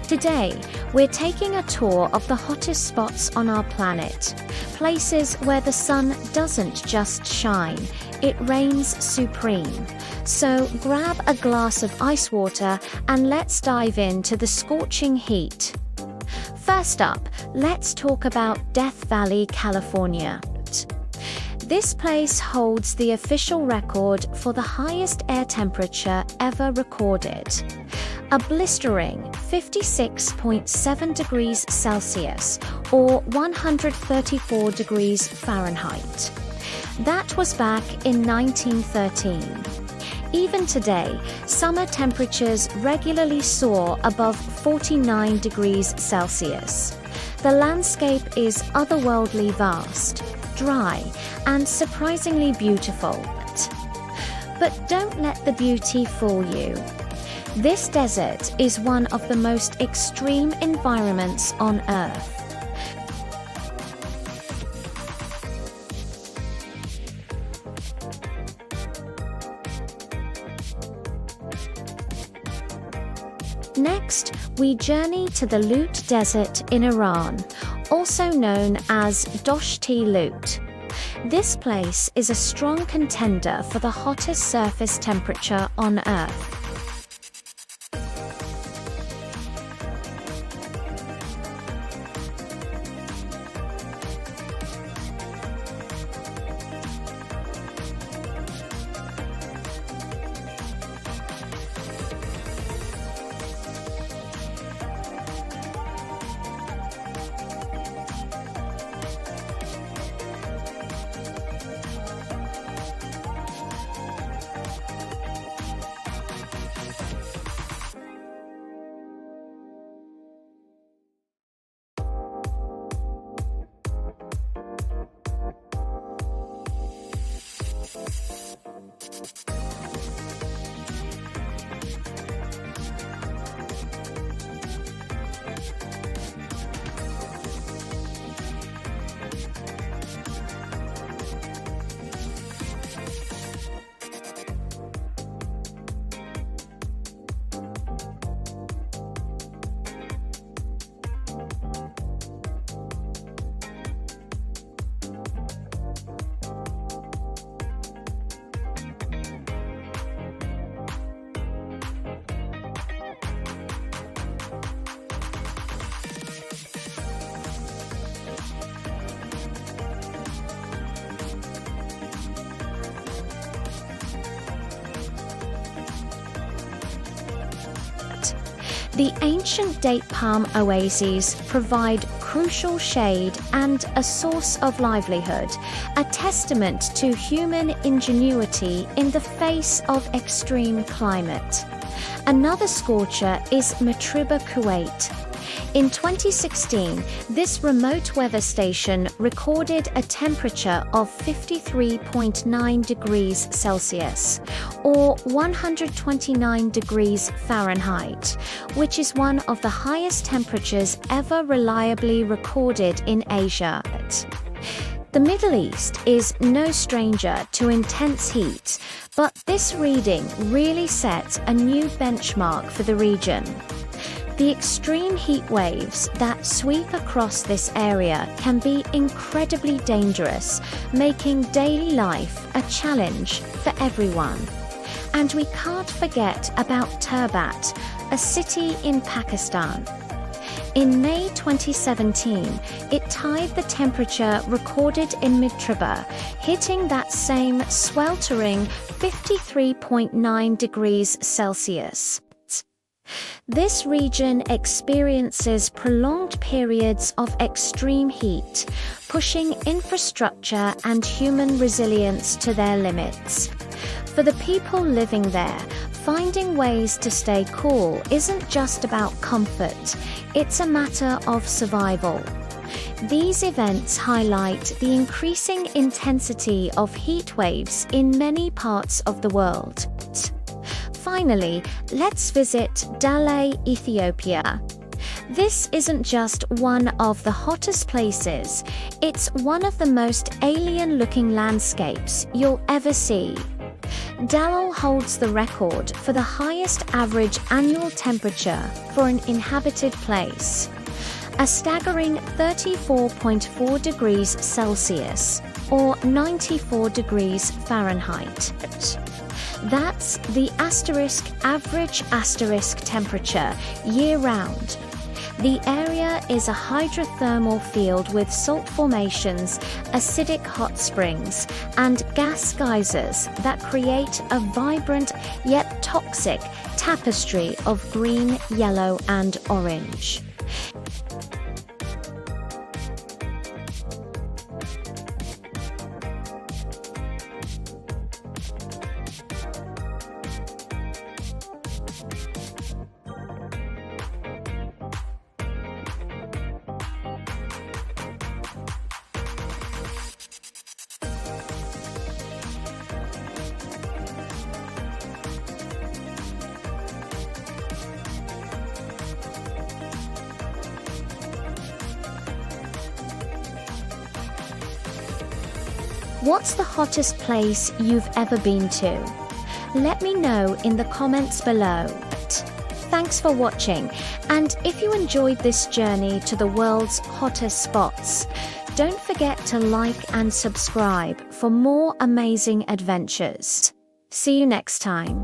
Today, we're taking a tour of the hottest spots on our planet, places where the sun doesn't just shine, it reigns supreme. So grab a glass of ice water and let's dive into the scorching heat. First up, let's talk about Death Valley, California. This place holds the official record for the highest air temperature ever recorded. A blistering 56.7 degrees Celsius or 134 degrees Fahrenheit. That was back in 1913. Even today, summer temperatures regularly soar above 49 degrees Celsius. The landscape is otherworldly vast, dry, and surprisingly beautiful. But don't let the beauty fool you. This desert is one of the most extreme environments on Earth. Next, we journey to the Lut Desert in Iran, also known as Doshti Lut. This place is a strong contender for the hottest surface temperature on Earth. The ancient date palm oases provide crucial shade and a source of livelihood, a testament to human ingenuity in the face of extreme climate. Another scorcher is Matriba, Kuwait. In 2016, this remote weather station recorded a temperature of 53.9 degrees Celsius, or 129 degrees Fahrenheit, which is one of the highest temperatures ever reliably recorded in Asia. The Middle East is no stranger to intense heat, but this reading really set a new benchmark for the region. The extreme heat waves that sweep across this area can be incredibly dangerous, making daily life a challenge for everyone. And we can't forget about Turbat, a city in Pakistan. In May 2017, it tied the temperature recorded in Matriba, hitting that same sweltering 53.9 degrees Celsius. This region experiences prolonged periods of extreme heat, pushing infrastructure and human resilience to their limits. For the people living there, finding ways to stay cool isn't just about comfort, it's a matter of survival. These events highlight the increasing intensity of heat waves in many parts of the world. Finally, let's visit Dale, Ethiopia. This isn't just one of the hottest places, it's one of the most alien-looking landscapes you'll ever see. Dalal holds the record for the highest average annual temperature for an inhabited place, a staggering 34.4 degrees Celsius or 94 degrees Fahrenheit. That's the average temperature year-round. The area is a hydrothermal field with salt formations, acidic hot springs, and gas geysers that create a vibrant yet toxic tapestry of green, yellow, and orange. What's the hottest place you've ever been to? Let me know in the comments below. Thanks for watching, and if you enjoyed this journey to the world's hottest spots, don't forget to like and subscribe for more amazing adventures. See you next time.